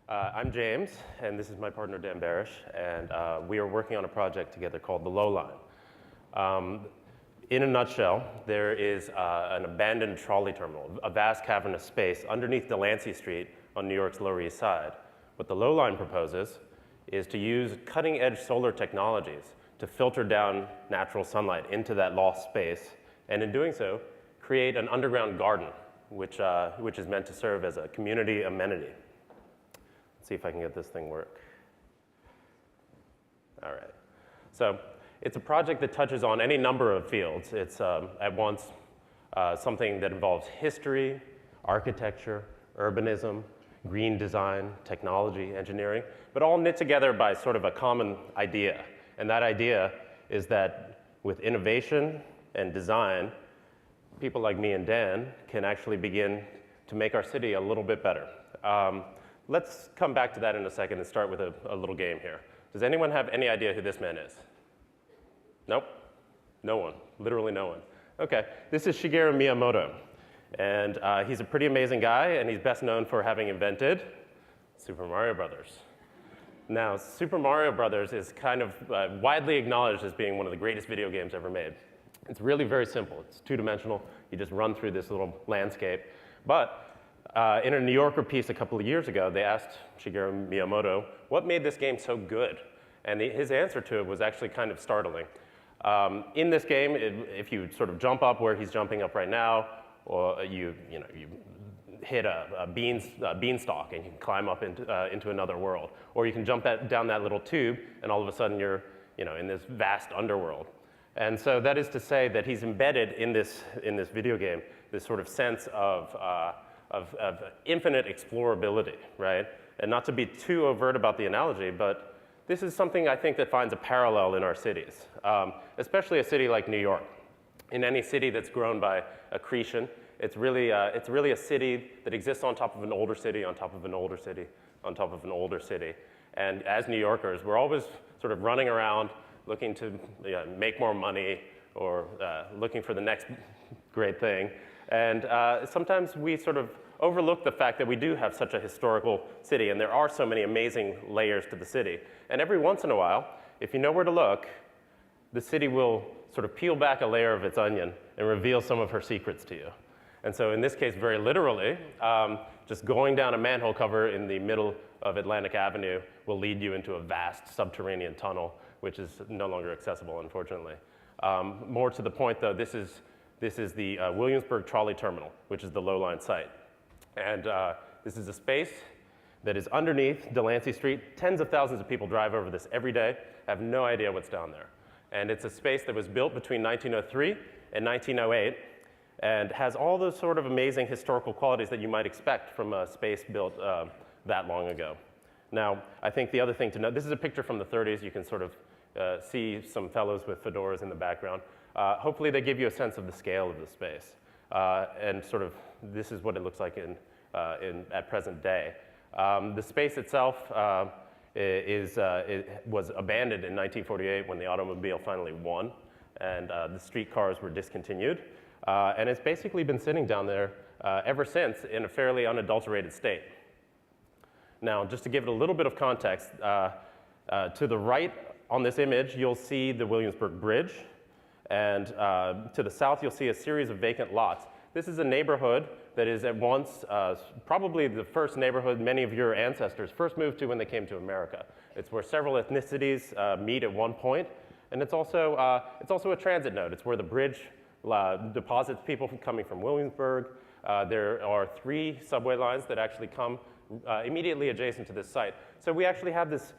I'm James, and this is my partner, Dan Barasch, and we are working on a project together called the Lowline. In a nutshell, there is an abandoned trolley terminal, a vast cavernous space underneath Delancey Street on New York's Lower East Side. What the Lowline proposes is to use cutting-edge solar technologies to filter down natural sunlight into that lost space, and in doing so, create an underground garden, which is meant to serve as a community amenity. See if I can get this thing work. All right. So it's a project that touches on any number of fields. It's at once something that involves history, architecture, urbanism, green design, technology, engineering, but all knit together by sort of a common idea. And that idea is that with innovation and design, people like me and Dan can actually begin to make our city a little bit better. Let's come back to that in a second and start with a little game here. Does anyone have any idea who this man is? Nope? No one. Literally no one. Okay. This is Shigeru Miyamoto. And he's a pretty amazing guy, and he's best known for having invented Super Mario Brothers. Now, Super Mario Brothers is kind of widely acknowledged as being one of the greatest video games ever made. It's really very simple. It's two-dimensional. You just run through this little landscape. But in a New Yorker piece a couple of years ago, they asked Shigeru Miyamoto, what made this game so good? And his answer to it was actually kind of startling. In this game, if you sort of jump up where he's jumping up right now, or you hit a beanstalk and you can climb up into another world, or you can jump down that little tube, and all of a sudden you're in this vast underworld. And so that is to say that he's embedded in this video game this sort of sense of infinite explorability, right? And not to be too overt about the analogy, but this is something I think that finds a parallel in our cities, especially a city like New York. In any city that's grown by accretion, it's really a city that exists on top of an older city, on top of an older city, on top of an older city. And as New Yorkers, we're always sort of running around looking to make more money or looking for the next great thing. And sometimes we sort of overlook the fact that we do have such a historical city, and there are so many amazing layers to the city. And every once in a while, if you know where to look, the city will sort of peel back a layer of its onion and reveal some of her secrets to you. And so in this case, very literally, just going down a manhole cover in the middle of Atlantic Avenue will lead you into a vast subterranean tunnel, which is no longer accessible, unfortunately. More to the point, though, this is the Williamsburg Trolley Terminal, which is the Lowline site. And this is a space that is underneath Delancey Street. Tens of thousands of people drive over this every day, have no idea what's down there. And it's a space that was built between 1903 and 1908 and has all those sort of amazing historical qualities that you might expect from a space built that long ago. Now, I think the other thing to note, this is a picture from the 30s. You can sort of see some fellows with fedoras in the background. Hopefully they give you a sense of the scale of the space. And sort of this is what it looks like at present day. The space itself it was abandoned in 1948 when the automobile finally won, and the streetcars were discontinued. And it's basically been sitting down there ever since in a fairly unadulterated state. Now, just to give it a little bit of context, to the right on this image, you'll see the Williamsburg Bridge, and to the south, you'll see a series of vacant lots. This is a neighborhood that is at once probably the first neighborhood many of your ancestors first moved to when they came to America. It's where several ethnicities meet at one point, and it's also a transit node. It's where the bridge deposits people coming from Williamsburg. There are 3 subway lines that actually come immediately adjacent to this site. So we actually have this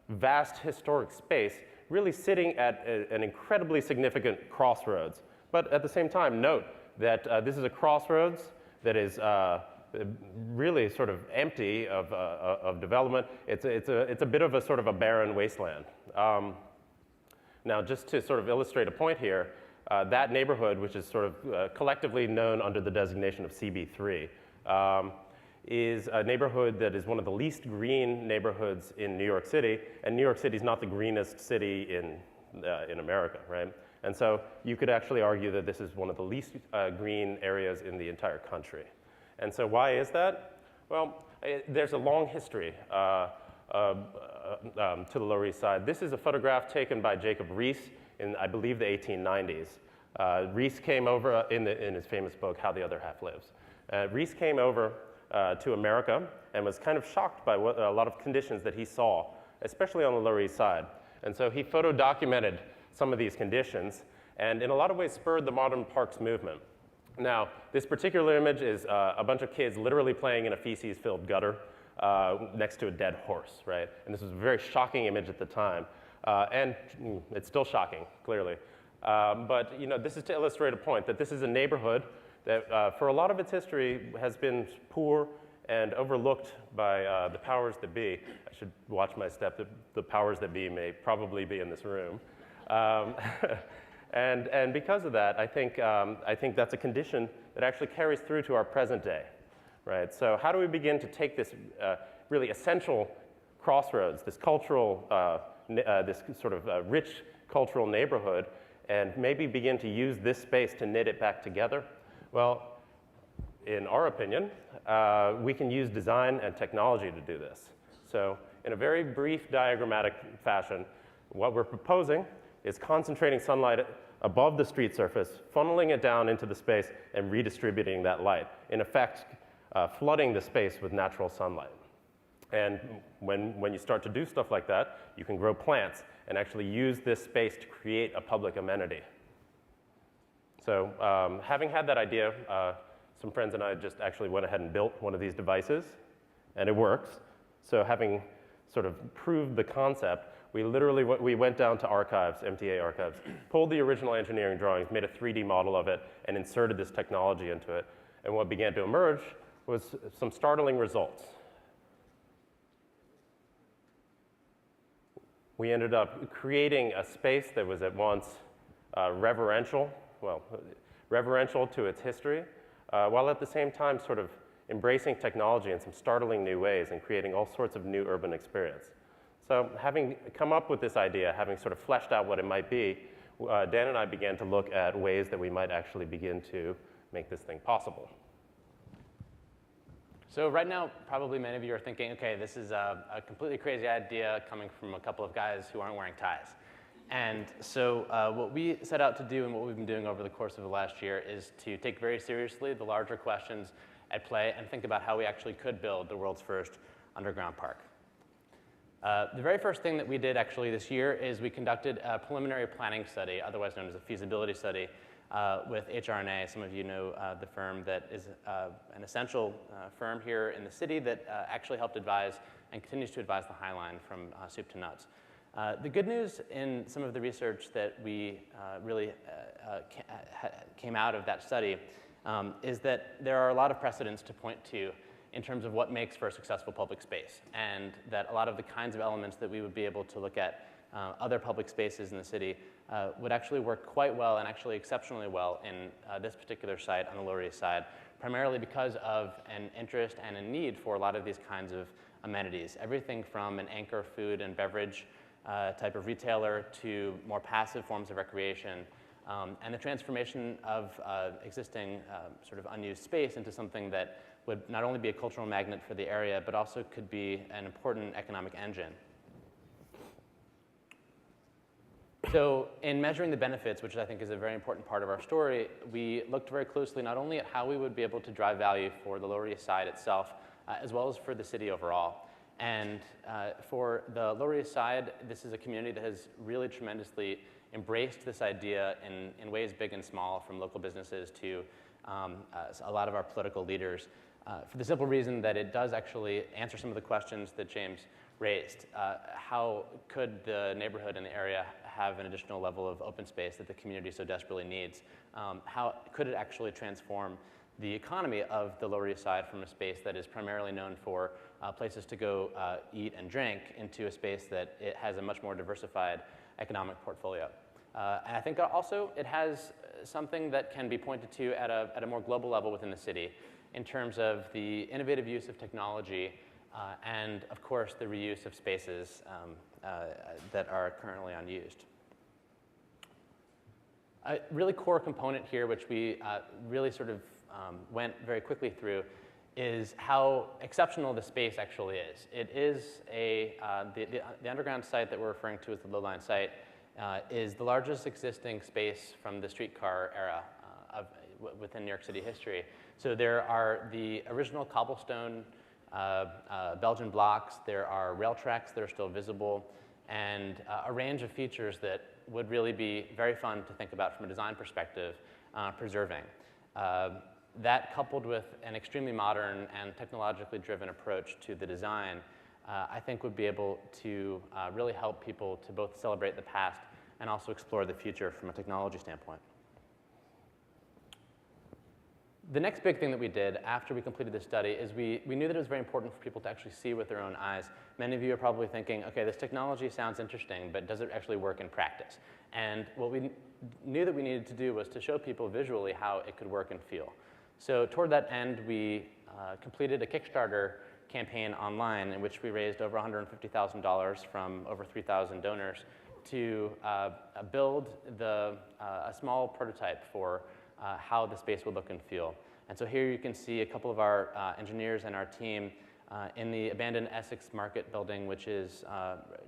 vast historic space really sitting at an incredibly significant crossroads. But at the same time, note that this is a crossroads that is really sort of empty of development. It's a bit of a sort of a barren wasteland. Now, just to sort of illustrate a point here, that neighborhood, which is sort of collectively known under the designation of CB3, is a neighborhood that is one of the least green neighborhoods in New York City, and New York City is not the greenest city in America, right? And so you could actually argue that this is one of the least green areas in the entire country. And so why is that? Well, There's a long history to the Lower East Side. This is a photograph taken by Jacob Riis in, I believe, the 1890s. Riis came over in his famous book, How the Other Half Lives. Riis came over to America and was kind of shocked by a lot of conditions that he saw, especially on the Lower East Side. And so he photo-documented some of these conditions and in a lot of ways spurred the modern parks movement. Now, this particular image is a bunch of kids literally playing in a feces-filled gutter next to a dead horse, right? And this was a very shocking image at the time. And it's still shocking, clearly. But this is to illustrate a point, that this is a neighborhood that for a lot of its history has been poor and overlooked by the powers that be. I should watch my step. The powers that be may probably be in this room. And because of that, I think that's a condition that actually carries through to our present day, right? So how do we begin to take this really essential crossroads, this cultural, this sort of rich cultural neighborhood, and maybe begin to use this space to knit it back together? Well, in our opinion, we can use design and technology to do this. So in a very brief diagrammatic fashion, what we're proposing is concentrating sunlight above the street surface, funneling it down into the space, and redistributing that light. In effect, flooding the space with natural sunlight. And when you start to do stuff like that, you can grow plants and actually use this space to create a public amenity. So having had that idea, some friends and I just actually went ahead and built one of these devices, and it works. So having sort of proved the concept, we went down to archives, MTA archives, pulled the original engineering drawings, made a 3D model of it, and inserted this technology into it. And what began to emerge was some startling results. We ended up creating a space that was at once reverential to its history, while at the same time sort of embracing technology in some startling new ways and creating all sorts of new urban experience. So having come up with this idea, having sort of fleshed out what it might be, Dan and I began to look at ways that we might actually begin to make this thing possible. So right now, probably many of you are thinking, okay, this is a completely crazy idea coming from a couple of guys who aren't wearing ties. And so what we set out to do and what we've been doing over the course of the last year is to take very seriously the larger questions at play and think about how we actually could build the world's first underground park. The very first thing that we did actually this year is we conducted a preliminary planning study, otherwise known as a feasibility study, with HRNA. Some of you know the firm that is an essential firm here in the city that actually helped advise and continues to advise the High Line from soup to nuts. The good news in some of the research that we really came out of that study is that there are a lot of precedents to point to in terms of what makes for a successful public space, and that a lot of the kinds of elements that we would be able to look at other public spaces in the city would actually work quite well and actually exceptionally well in this particular site on the Lower East Side, primarily because of an interest and a need for a lot of these kinds of amenities. Everything from an anchor food and beverage type of retailer to more passive forms of recreation, and the transformation of existing sort of unused space into something that would not only be a cultural magnet for the area, but also could be an important economic engine. So in measuring the benefits, which I think is a very important part of our story, we looked very closely not only at how we would be able to drive value for the Lower East Side itself, as well as for the city overall. And for the Lower East Side, this is a community that has really tremendously embraced this idea in ways big and small, from local businesses to a lot of our political leaders, for the simple reason that it does actually answer some of the questions that James raised. How could the neighborhood and the area have an additional level of open space that the community so desperately needs? How could it actually transform the economy of the Lower East Side from a space that is primarily known for places to go eat and drink into a space that it has a much more diversified economic portfolio? And I think also it has something that can be pointed to at a more global level within the city in terms of the innovative use of technology and, of course, the reuse of spaces that are currently unused. A really core component here, which we really sort of went very quickly through, is how exceptional the space actually is. It is the underground site that we're referring to as the Lowline site is the largest existing space from the streetcar era within New York City history. So there are the original cobblestone Belgian blocks, there are rail tracks that are still visible, and a range of features that would really be very fun to think about from a design perspective, preserving. That coupled with an extremely modern and technologically driven approach to the design, I think would be able to really help people to both celebrate the past and also explore the future from a technology standpoint. The next big thing that we did after we completed this study is we knew that it was very important for people to actually see with their own eyes. Many of you are probably thinking, okay, this technology sounds interesting, but does it actually work in practice? And what we knew that we needed to do was to show people visually how it could work and feel. So toward that end, we completed a Kickstarter campaign online in which we raised over $150,000 from over 3,000 donors to build a small prototype for how the space would look and feel. And so here you can see a couple of our engineers and our team in the abandoned Essex Market building, which is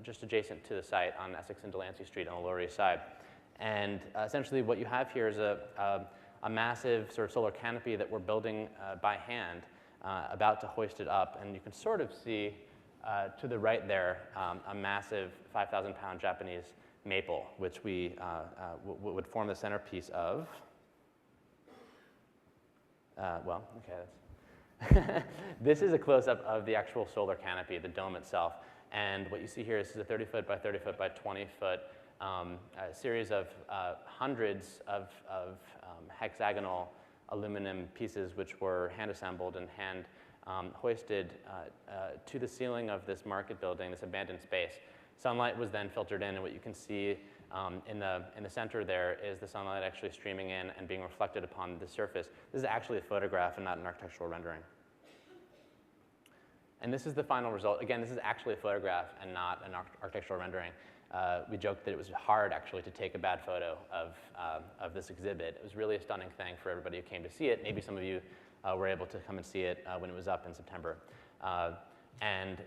just adjacent to the site on Essex and Delancey Street on the Lower East Side. And essentially what you have here is a massive sort of solar canopy that we're building by hand, about to hoist it up. And you can sort of see to the right there a massive 5,000-pound Japanese maple, which we would form the centerpiece of. Well, okay, that's this is a close-up of the actual solar canopy, the dome itself. And what you see here is a 30-foot by 30-foot by 20-foot series of hundreds of hexagonal aluminum pieces which were hand-assembled and hand-hoisted to the ceiling of this market building, this abandoned space. Sunlight was then filtered in, and what you can see in the center there is the sunlight actually streaming in and being reflected upon the surface. This is actually a photograph and not an architectural rendering. And this is the final result. Again, this is actually a photograph and not an architectural rendering. We joked that it was hard, actually, to take a bad photo of this exhibit. It was really a stunning thing for everybody who came to see it. Maybe some of you were able to come and see it when it was up in September. And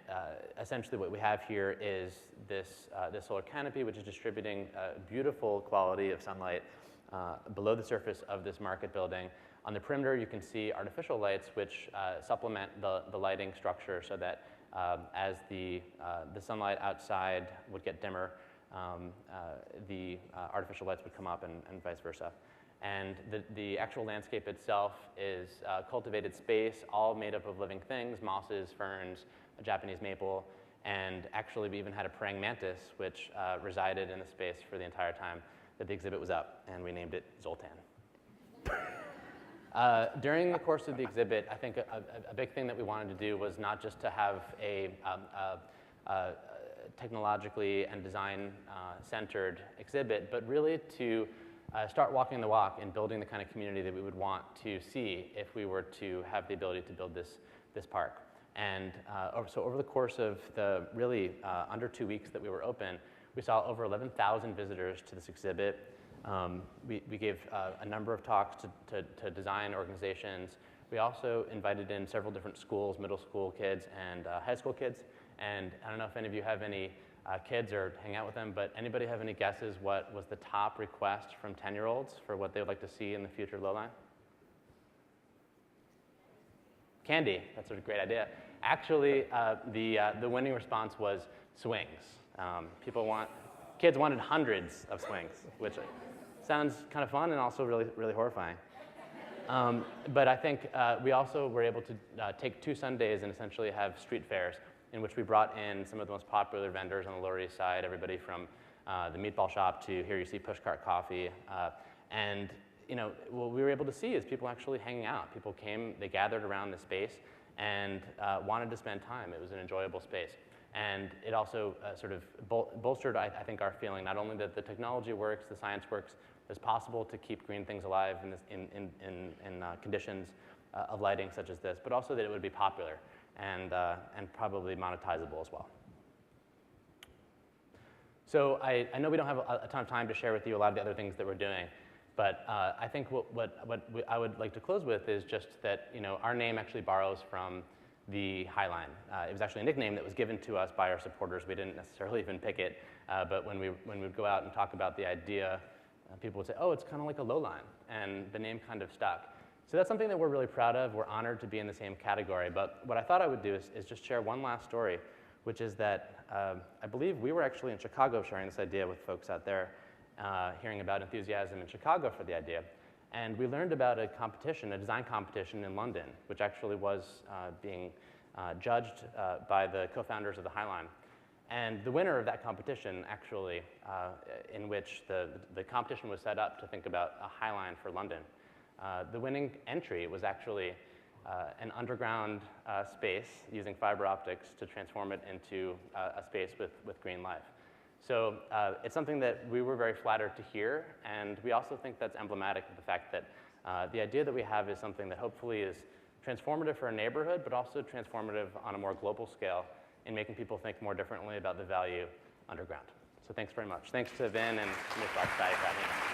essentially what we have here is this solar canopy, which is distributing a beautiful quality of sunlight below the surface of this market building. On the perimeter, you can see artificial lights, which supplement the lighting structure so that as the sunlight outside would get dimmer, the artificial lights would come up and vice versa. And the actual landscape itself is cultivated space, all made up of living things, mosses, ferns, a Japanese maple, and actually we even had a praying mantis, which resided in the space for the entire time that the exhibit was up, and we named it Zoltan. During the course of the exhibit, I think a big thing that we wanted to do was not just to have a technologically and design-centered exhibit, but really to start walking the walk and building the kind of community that we would want to see if we were to have the ability to build this park. And so over the course of the really under 2 weeks that we were open, we saw over 11,000 visitors to this exhibit. We gave a number of talks to design organizations. We also invited in several different schools, middle school kids and high school kids. And I don't know if any of you have any kids or hang out with them, but anybody have any guesses what was the top request from 10-year-olds for what they would like to see in the future Lowline? Candy. That's a great idea. Actually, the winning response was swings. Kids wanted hundreds of swings, which sounds kind of fun and also really, really horrifying. But I think we also were able to take 2 Sundays and essentially have street fairs in which we brought in some of the most popular vendors on the Lower East Side, everybody from the meatball shop to here you see Pushcart Coffee. And what we were able to see is people actually hanging out. People came, they gathered around the space and wanted to spend time. It was an enjoyable space. And it also sort of bolstered, I think, our feeling not only that the technology works, the science works, it's possible to keep green things alive in conditions of lighting such as this, but also that it would be popular and probably monetizable as well. So I know we don't have a ton of time to share with you a lot of the other things that we're doing, But I think what I would like to close with is just that our name actually borrows from the High Line. It was actually a nickname that was given to us by our supporters. We didn't necessarily even pick it, but when we would go out and talk about the idea, people would say, oh, it's kind of like a Lowline, and the name kind of stuck. So that's something that we're really proud of. We're honored to be in the same category, but what I thought I would do is just share one last story, which is that I believe we were actually in Chicago sharing this idea with folks out there, hearing about enthusiasm in Chicago for the idea. And we learned about a competition, a design competition in London, which actually was being judged by the co-founders of the High Line. And the winner of that competition, actually, in which the competition was set up to think about a High Line for London, the winning entry was actually an underground space using fiber optics to transform it into a space with green life. So it's something that we were very flattered to hear, and we also think that's emblematic of the fact that the idea that we have is something that hopefully is transformative for a neighborhood, but also transformative on a more global scale in making people think more differently about the value underground. So thanks very much. Thanks to Vin and Municipal Art Society for having me.